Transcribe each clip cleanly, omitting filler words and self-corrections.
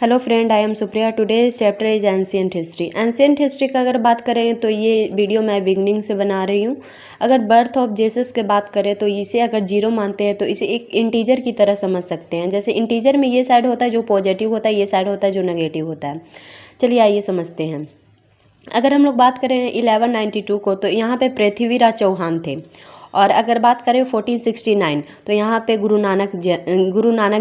Hello friend, I am Supriya. Today chapter is ancient history. Ancient history का अगर बात करें तो ये वीडियो मैं बिगनिंग से बना रही हूँ। अगर बर्थ ऑफ जीसस की बात करें तो इसे अगर जीरो मानते हैं तो इसे एक इंटीजर की तरह समझ सकते हैं। जैसे इंटीजर में ये साइड होता है जो पॉजिटिव होता है, ये साइड होता है जो नेगेटिव होता है। चलिए आइए समझते हैं। अगर हम लोग बात करें 1192 को तो यहाँ पे पृथ्वीराज चौहान थे। और अगर बात करें 1469 तो यहाँ पे गुरु नानक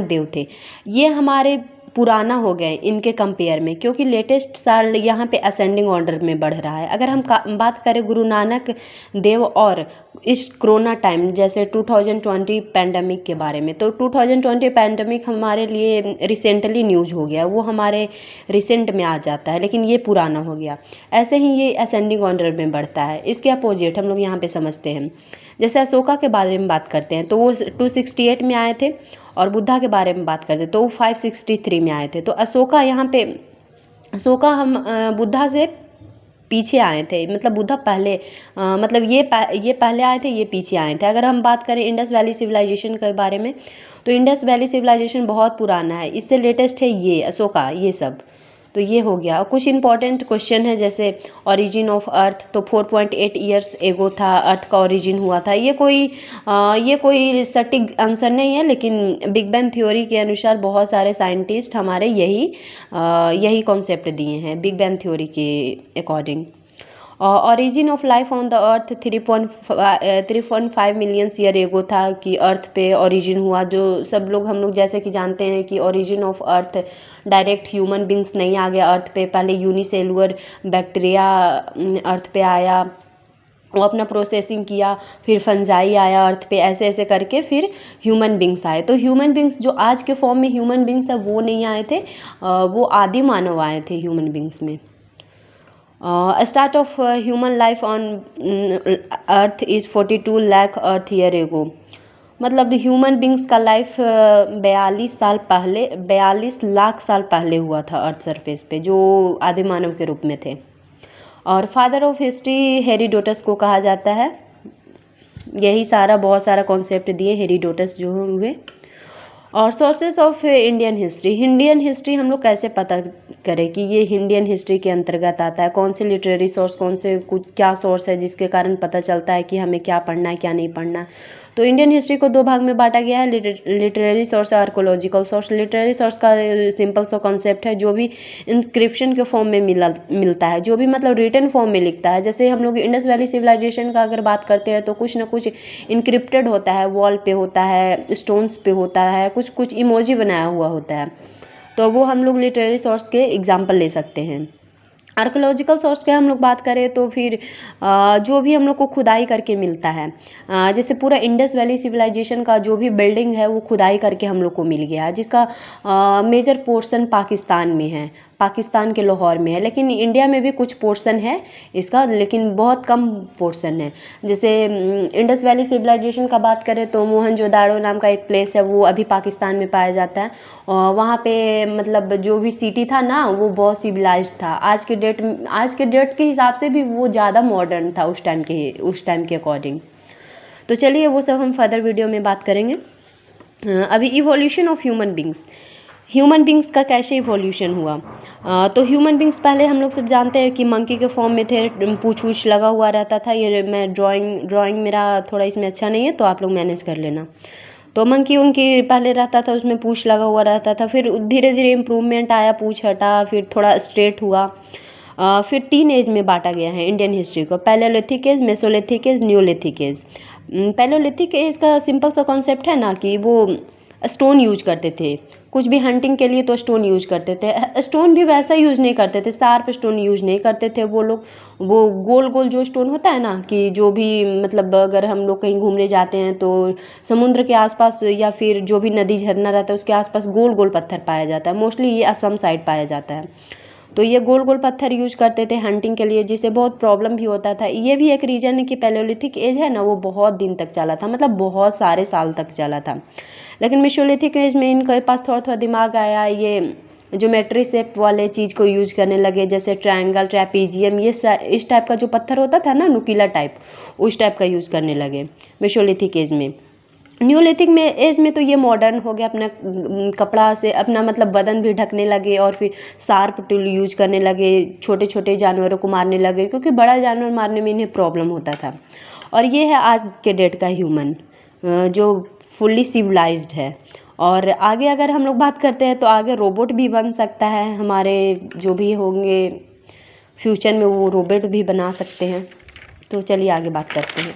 देव थे। ये हमारे पुराना हो गए इनके कंपेयर में, क्योंकि लेटेस्ट साल यहाँ पे असेंडिंग ऑर्डर में बढ़ रहा है। अगर हम बात करें गुरु नानक देव और इस कोरोना टाइम जैसे 2020 पैंडमिक के बारे में, तो 2020 पैंडमिक हमारे लिए रिसेंटली न्यूज हो गया, वो हमारे रिसेंट में आ जाता है, लेकिन ये पुराना हो गया। ऐसे ही ये असेंडिंग ऑर्डर में बढ़ता है। इसके अपोजिट हम लोग यहाँ पे समझते हैं। जैसे अशोका के बारे में बात करते हैं तो वो 268 में आए थे, और बुद्धा के बारे में बात करते तो वो 563 में आए थे। तो अशोका यहाँ पे हम बुद्धा से पीछे आए थे, मतलब बुद्धा पहले मतलब ये पहले आए थे, ये पीछे आए थे। अगर हम बात करें इंडस वैली सिविलाइजेशन के बारे में तो इंडस वैली सिविलाइजेशन बहुत पुराना है, इससे लेटेस्ट है ये अशोका, ये सब। तो ये हो गया। और कुछ इंपॉर्टेंट क्वेश्चन है जैसे ओरिजिन ऑफ अर्थ, तो 4.8 ईयर्स एगो था अर्थ का ओरिजिन हुआ था। ये कोई सटीक आंसर नहीं है, लेकिन बिग बैंग थ्योरी के अनुसार बहुत सारे साइंटिस्ट हमारे यही कॉन्सेप्ट दिए हैं बिग बैंग थ्योरी के according. Origin of life on the earth 3.5 million year ago था कि अर्थ पे ओरिजिन हुआ। जो सब लोग हम लोग जैसे कि जानते हैं कि origin of earth direct human beings नहीं आ गया अर्थ पे, पहले यूनिसेलुलर बैक्टीरिया अर्थ पे आया, वो अपना प्रोसेसिंग किया, फिर फंजाई आया अर्थ पे, ऐसे ऐसे करके फिर ह्यूमन बींग्स आए। तो ह्यूमन बींग्स जो आज के फॉर्म में ह्यूमन बींग्स है वो नहीं आए थे, वो आदि मानव आए थे ह्यूमन बींग्स में। Start of human life on earth is 42 lakh earth year ago. मतलब ह्यूमन बींग्स का लाइफ 42 लाख साल पहले हुआ था अर्थ सरफेस पे, जो आदि मानव के रूप में थे। और फादर ऑफ हिस्ट्री हेरोडोटस को कहा जाता है। यही बहुत सारा कॉन्सेप्ट दिए हेरोडोटस जो हुए। और सोर्सेस ऑफ इंडियन हिस्ट्री हम लोग कैसे पता करें कि ये इंडियन हिस्ट्री के अंतर्गत आता है? कौन से लिटरेरी सोर्स, कौन से क्या सोर्स है जिसके कारण पता चलता है कि हमें क्या पढ़ना है क्या नहीं पढ़ना। तो इंडियन हिस्ट्री को दो भाग में बांटा गया है, लिटरेरी सोर्स और आर्कोलॉजिकल सोर्स। लिटरेरी सोर्स का सिंपल सा कॉन्सेप्ट है, जो भी इंस्क्रिप्शन के फॉर्म में मिलता है, जो भी मतलब रिटन फॉर्म में लिखता है। जैसे हम लोग इंडस वैली सिविलाइजेशन का अगर बात करते हैं तो कुछ ना कुछ इनक्रिप्टेड होता है, वॉल पे होता है, स्टोन्स पे होता है, कुछ इमोजी बनाया हुआ होता है। तो वो हम लोग लिटरेरी सोर्स के एग्जाम्पल ले सकते हैं। आर्कोलॉजिकल सोर्स के हम लोग बात करें तो फिर जो भी हम लोग को खुदाई करके मिलता है, जैसे पूरा इंडस वैली सिविलाइजेशन का जो भी बिल्डिंग है वो खुदाई करके हम लोग को मिल गया, जिसका मेजर पोर्शन पाकिस्तान में है, पाकिस्तान के लाहौर में है। लेकिन इंडिया में भी कुछ पोर्शन है इसका, लेकिन बहुत कम पोर्शन है। जैसे इंडस वैली सिविलाइजेशन का बात करें तो मोहनजोदाड़ो नाम का एक प्लेस है, वो अभी पाकिस्तान में पाया जाता है। और वहाँ पे मतलब जो भी सिटी था ना वो बहुत सिविलाइज्ड था। आज के डेट के हिसाब से भी वो ज़्यादा मॉडर्न था उस टाइम के अकॉर्डिंग। तो चलिए वो सब हम फर्दर वीडियो में बात करेंगे। अभी इवोल्यूशन ऑफ ह्यूमन बींग्स का कैसे इवोल्यूशन हुआ। तो ह्यूमन बींग्स पहले हम लोग सब जानते हैं कि मंकी के फॉर्म में थे, पूँछ लगा हुआ रहता था। ये मैं ड्राइंग मेरा थोड़ा इसमें अच्छा नहीं है तो आप लोग मैनेज कर लेना। तो मंकी उनकी पहले रहता था, उसमें पूँछ लगा हुआ रहता था, फिर धीरे धीरे इम्प्रूवमेंट आया, पूँछ हटा, फिर थोड़ा स्ट्रेट हुआ। फिर 3 एज में बांटा गया है इंडियन हिस्ट्री को, palaeolithic age, mesolithic age, neolithic age. Palaeolithic age का सिंपल सा कॉन्सेप्ट है ना कि वो स्टोन यूज करते थे, कुछ भी हंटिंग के लिए तो स्टोन यूज करते थे। स्टोन भी वैसा यूज नहीं करते थे, शार्प स्टोन यूज नहीं करते थे वो लोग। वो गोल गोल जो स्टोन होता है ना, कि जो भी मतलब अगर हम लोग कहीं घूमने जाते हैं तो समुद्र के आसपास या फिर जो भी नदी झरना रहता है उसके आसपास गोल गोल पत्थर पाया जाता है। मोस्टली ये असम साइड पाया जाता है। तो ये गोल गोल पत्थर यूज करते थे हंटिंग के लिए, जिससे बहुत प्रॉब्लम भी होता था। ये भी एक रीज़न है कि पैलेयोलिथिक एज है ना वो बहुत दिन तक चला था, मतलब बहुत सारे साल तक चला था। लेकिन मेसोलिथिक एज में इनके पास थोड़ा थोड़ा दिमाग आया, ये ज्योमेट्री शेप वाले चीज़ को यूज करने लगे, जैसे ट्रायंगल, ट्रेपीजियम, ये इस टाइप का जो पत्थर होता था ना नुकीला टाइप, उस टाइप का यूज करने लगे मेसोलिथिक एज में। न्यूलिथिक में एज में तो ये मॉडर्न हो गया, अपना कपड़ा से अपना मतलब बदन भी ढकने लगे और फिर शार्प टूल यूज करने लगे, छोटे छोटे जानवरों को मारने लगे, क्योंकि बड़ा जानवर मारने में इन्हें प्रॉब्लम होता था। और ये है आज के डेट का ह्यूमन जो फुल्ली सिविलाइज्ड है। और आगे अगर हम लोग बात करते हैं तो आगे रोबोट भी बन सकता है, हमारे जो भी होंगे फ्यूचर में वो रोबोट भी बना सकते हैं। तो चलिए आगे बात करते हैं।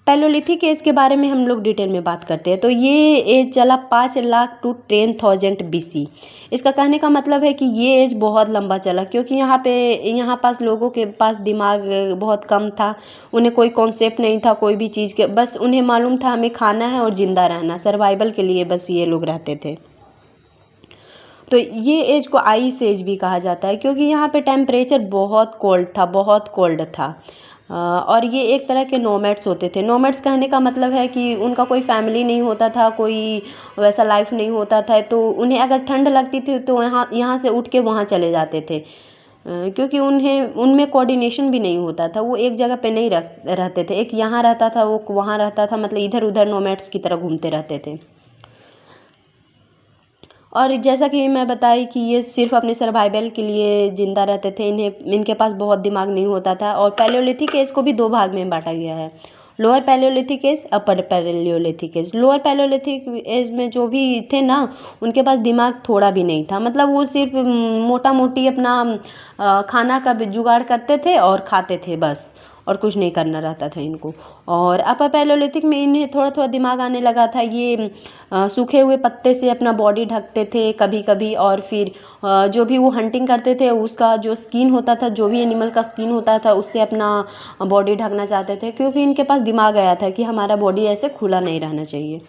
पैलोलिथिक एज के बारे में हम लोग डिटेल में बात करते हैं। तो ये एज चला 5 लाख टू 10,000 BC। इसका कहने का मतलब है कि ये एज बहुत लंबा चला, क्योंकि यहाँ पास लोगों के पास दिमाग बहुत कम था, उन्हें कोई कॉन्सेप्ट नहीं था कोई भी चीज़ के, बस उन्हें मालूम था हमें खाना है और ज़िंदा रहना, सर्वाइवल के लिए बस ये लोग रहते थे। तो ये एज को आइस एज भी कहा जाता है, क्योंकि यहाँ पे टेम्परेचर बहुत कोल्ड था, बहुत कोल्ड था। और ये एक तरह के नोमैड्स होते थे। नोमैड्स कहने का मतलब है कि उनका कोई फैमिली नहीं होता था, कोई वैसा लाइफ नहीं होता था, तो उन्हें अगर ठंड लगती थी तो यहाँ से उठ के वहाँ चले जाते थे, क्योंकि उनमें कोऑर्डिनेशन भी नहीं होता था, वो एक जगह पे नहीं रहते थे, एक यहाँ रहता था वो वहाँ रहता था, मतलब इधर उधर नोमैड्स की तरह घूमते रहते थे। और जैसा कि मैं बताई कि ये सिर्फ अपने सर्वाइवल के लिए ज़िंदा रहते थे, इनके पास बहुत दिमाग नहीं होता था। और पैलियोलिथिक एज को भी 2 भाग में बांटा गया है, lower palaeolithic age, upper palaeolithic age. Lower palaeolithic age में जो भी थे ना, उनके पास दिमाग थोड़ा भी नहीं था, मतलब वो सिर्फ मोटा मोटी अपना खाना का जुगाड़ करते थे और खाते थे बस, और कुछ नहीं करना रहता था इनको। और अपर पैलियोलिथिक में इन्हें थोड़ा थोड़ा दिमाग आने लगा था। ये सूखे हुए पत्ते से अपना बॉडी ढकते थे कभी कभी, और फिर जो भी वो हंटिंग करते थे उसका जो स्किन होता था, जो भी एनिमल का स्किन होता था, उससे अपना बॉडी ढकना चाहते थे, क्योंकि इनके पास दिमाग आया था कि हमारा बॉडी ऐसे खुला नहीं रहना चाहिए।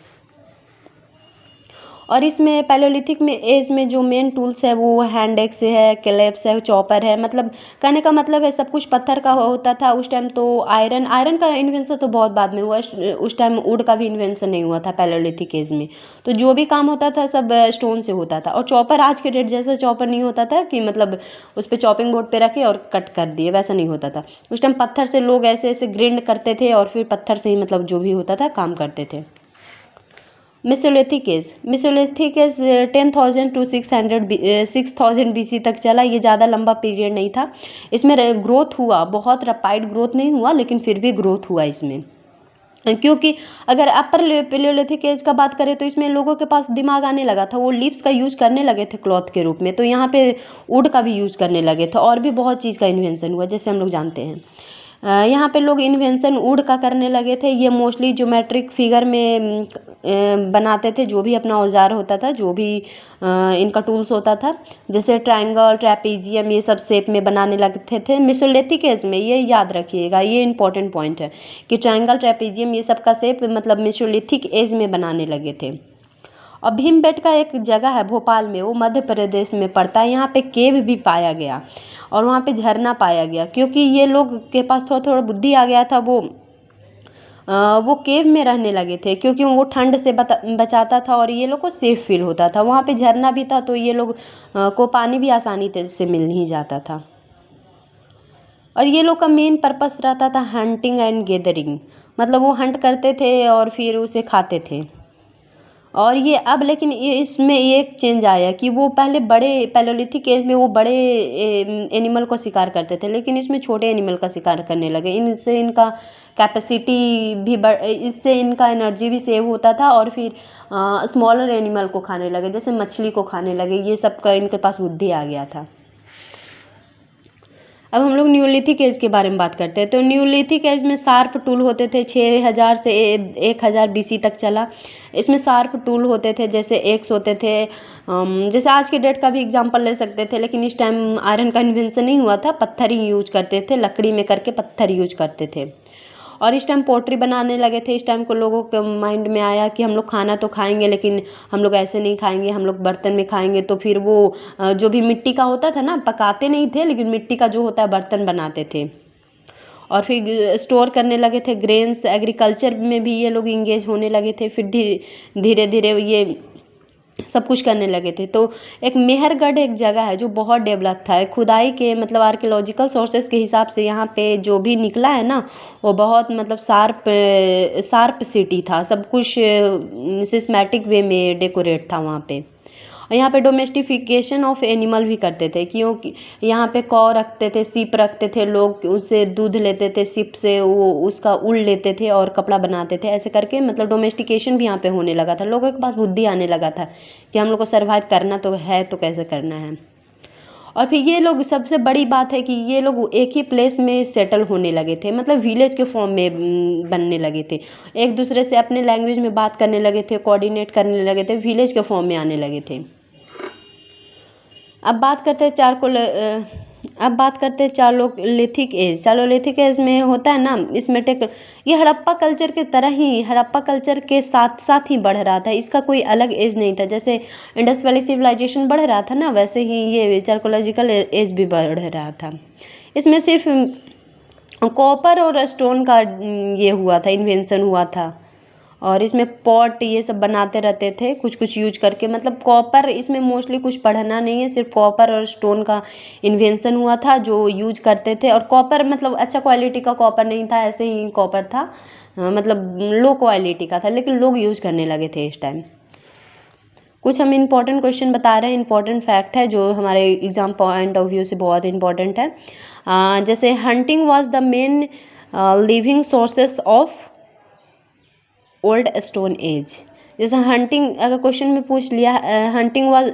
और इसमें पैलियोलिथिक में एज में जो मेन टूल्स है वो हैंड एक्स है, क्लैप्स है, चॉपर है, मतलब कहने का मतलब है सब कुछ पत्थर का होता था उस टाइम। तो आयरन का इन्वेंशन तो बहुत बाद में हुआ, उस टाइम वुड का भी इन्वेंशन नहीं हुआ था पैलियोलिथिक एज में। तो जो भी काम होता था सब स्टोन से होता था। और चॉपर आज के डेट जैसा चॉपर नहीं होता था कि मतलब उस पर चॉपिंग बोर्ड पे रखे और कट कर दिए, वैसा नहीं होता था। उस टाइम पत्थर से लोग ऐसे ऐसे ग्रिंड करते थे और फिर पत्थर से ही मतलब जो भी होता था काम करते थे। मेसोलिथिक एज 10,000 टू 6,000 BC तक चला। ये ज़्यादा लंबा पीरियड नहीं था। इसमें ग्रोथ हुआ, बहुत रैपिड ग्रोथ नहीं हुआ, लेकिन फिर भी ग्रोथ हुआ इसमें। क्योंकि अगर अपर पैलियोलिथिक एज का बात करें तो इसमें लोगों के पास दिमाग आने लगा था, वो लीव्स का यूज करने लगे थे क्लॉथ के रूप में, तो यहाँ पे वुड का भी यूज करने लगे थे, और भी बहुत चीज़ का इन्वेंशन हुआ जैसे हम लोग जानते हैं। यहाँ पे लोग इन्वेंशन वुड का करने लगे थे। ये मोस्टली ज्योमेट्रिक फिगर में बनाते थे, जो भी अपना औजार होता था, जो भी इनका टूल्स होता था, जैसे ट्रायंगल, ट्रेपेजियम, ये सब शेप में बनाने लगते थे मेसोलिथिक एज में। ये याद रखिएगा, ये इंपॉर्टेंट पॉइंट है कि ट्रायंगल, ट्रेपेजियम ये सब का शेप मतलब मेसोलिथिक एज में बनाने लगे थे। और भीमबेटका एक जगह है भोपाल में, वो मध्य प्रदेश में पड़ता है। यहाँ पे केव भी पाया गया और वहाँ पे झरना पाया गया, क्योंकि ये लोग के पास थोड़ा थोड़ा बुद्धि आ गया था। वो केव में रहने लगे थे, क्योंकि वो ठंड से बचाता था और ये लोग को सेफ फील होता था। वहाँ पे झरना भी था, तो ये लोग को पानी भी आसानी से मिल नहीं जाता था। और ये लोग का मेन पर्पस रहता था हंटिंग एंड गैदरिंग, मतलब वो हंट करते थे और फिर उसे खाते थे। और ये अब लेकिन ये इसमें एक चेंज आया कि वो पहले बड़े पैलियोलिथिक एज में वो बड़े एनिमल को शिकार करते थे, लेकिन इसमें छोटे एनिमल का शिकार करने लगे। इनसे इनका कैपेसिटी भी इससे इनका एनर्जी भी सेव होता था, और फिर स्मॉलर एनिमल को खाने लगे, जैसे मछली को खाने लगे। ये सब का इनके पास बुद्धि आ गया था। अब हम लोग न्यूलिथिक एज के बारे में बात करते हैं। तो न्यूलिथिक एज में शार्प टूल होते थे, 6,000 से 1,000 BC तक चला। इसमें शार्प टूल होते थे, जैसे एक्स होते थे, जैसे आज के डेट का भी एग्जांपल ले सकते थे, लेकिन इस टाइम आयरन का इन्वेंशन नहीं हुआ था, पत्थर ही यूज करते थे, लकड़ी में करके पत्थर यूज करते थे। और इस टाइम पोट्री बनाने लगे थे। इस टाइम को लोगों के माइंड में आया कि हम लोग खाना तो खाएंगे, लेकिन हम लोग ऐसे नहीं खाएंगे, हम लोग बर्तन में खाएंगे। तो फिर वो जो भी मिट्टी का होता था ना, पकाते नहीं थे, लेकिन मिट्टी का जो होता है बर्तन बनाते थे, और फिर स्टोर करने लगे थे ग्रेन्स। एग्रीकल्चर में भी ये लोग इंगेज होने लगे थे। फिर धीरे धीरे ये सब कुछ करने लगे थे। तो एक मेहरगढ़ एक जगह है जो बहुत डेवलप था, खुदाई के मतलब आर्कियोलॉजिकल सोर्सेज के हिसाब से यहाँ पे जो भी निकला है ना, वो बहुत मतलब शार्प सिटी था, सब कुछ सिस्टमैटिक वे में डेकोरेट था वहाँ पे। और यहाँ पे डोमेस्टिफिकेशन ऑफ एनिमल भी करते थे, क्योंकि यहाँ पे कौ रखते थे, सीप रखते थे, लोग उससे दूध लेते थे, सीप से वो उसका ऊन लेते थे और कपड़ा बनाते थे। ऐसे करके मतलब डोमेस्टिकेशन भी यहाँ पे होने लगा था, लोगों के पास बुद्धि आने लगा था कि हम लोग को सर्वाइव करना तो है, तो कैसे करना है। और फिर ये लोग, सबसे बड़ी बात है कि ये लोग एक ही प्लेस में सेटल होने लगे थे, मतलब विलेज के फॉर्म में बनने लगे थे, एक दूसरे से अपने लैंग्वेज में बात करने लगे थे, कोऑर्डिनेट करने लगे थे, विलेज के फॉर्म में आने लगे थे। अब बात करते हैं चालोलिथिक एज। चालोलिथिक एज में होता है ना, इसमें ये हड़प्पा कल्चर के तरह ही, हड़प्पा कल्चर के साथ साथ ही बढ़ रहा था, इसका कोई अलग एज नहीं था। जैसे इंडस वैली सिविलाइजेशन बढ़ रहा था ना, वैसे ही ये चार्कोलॉजिकल एज भी बढ़ रहा था। इसमें सिर्फ कॉपर और स्टोन का ये हुआ था, इन्वेंशन हुआ था, और इसमें पॉट ये सब बनाते रहते थे कुछ कुछ यूज करके। मतलब कॉपर इसमें मोस्टली कुछ पढ़ना नहीं है, सिर्फ कॉपर और स्टोन का इन्वेंशन हुआ था जो यूज करते थे। और कॉपर मतलब अच्छा क्वालिटी का कॉपर नहीं था, ऐसे ही कॉपर था, मतलब लो क्वालिटी का था, लेकिन लोग यूज करने लगे थे इस टाइम। कुछ हम इम्पोर्टेंट क्वेश्चन बता रहे हैं, इम्पोर्टेंट फैक्ट है जो हमारे एग्जाम पॉइंट ऑफ व्यू से बहुत इंपॉर्टेंट है। जैसे hunting was the main living sources of old stone age. जैसे हंटिंग अगर क्वेश्चन में पूछ लिया, hunting was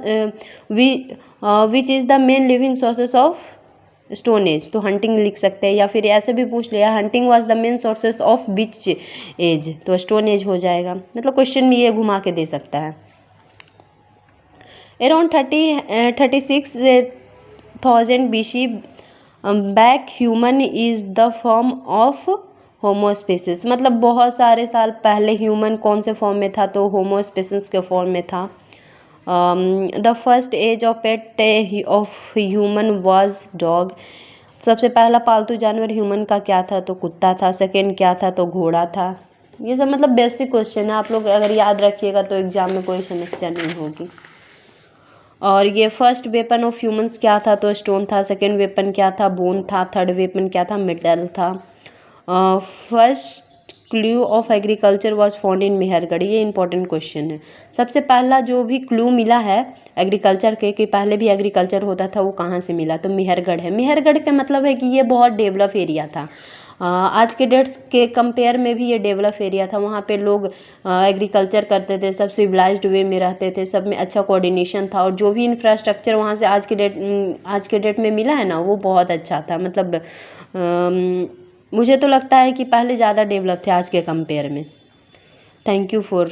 which is the main living sources of stone age, तो हंटिंग लिख सकते हैं। या फिर ऐसे भी पूछ लिया, hunting was the main sources of which age, तो स्टोन एज हो जाएगा। मतलब क्वेश्चन में ये घुमा के दे सकता है। Around 36,000 BC back human is the form of homo sapiens. मतलब बहुत सारे साल पहले ह्यूमन कौन से फॉर्म में था, तो होमोस्पेसिस के फॉर्म में था। The first age of pet of human was dog. सबसे पहला पालतू जानवर ह्यूमन का क्या था, तो कुत्ता था। सेकंड क्या था, तो घोड़ा था। ये सब मतलब बेसिक क्वेश्चन है, आप लोग अगर याद रखिएगा तो एग्जाम में कोई समस्या नहीं होगी। और ये फर्स्ट वेपन ऑफ ह्यूमंस क्या था, तो स्टोन था। सेकंड वेपन क्या था, बोन था। थर्ड वेपन क्या था, मेटल था। First clue of agriculture was found in Mehrgarh. ये इंपॉर्टेंट क्वेश्चन है। सबसे पहला जो भी क्लू मिला है एग्रीकल्चर के, कि पहले भी एग्रीकल्चर होता था, वो कहाँ से मिला, तो मेहरगढ़ है। मेहरगढ़ का मतलब है कि ये बहुत डेवलप एरिया था। आज के डेट्स के कंपेयर में भी ये डेवलप एरिया था। वहाँ पे लोग एग्रीकल्चर करते थे, सब सिविलाइज्ड वे में रहते थे, सब में अच्छा कोऑर्डिनेशन था। और जो भी इंफ्रास्ट्रक्चर वहाँ से आज के डेट में मिला है ना, वो बहुत अच्छा था। मतलब मुझे तो लगता है कि पहले ज़्यादा डेवलप थे आज के कंपेयर में। Thank you for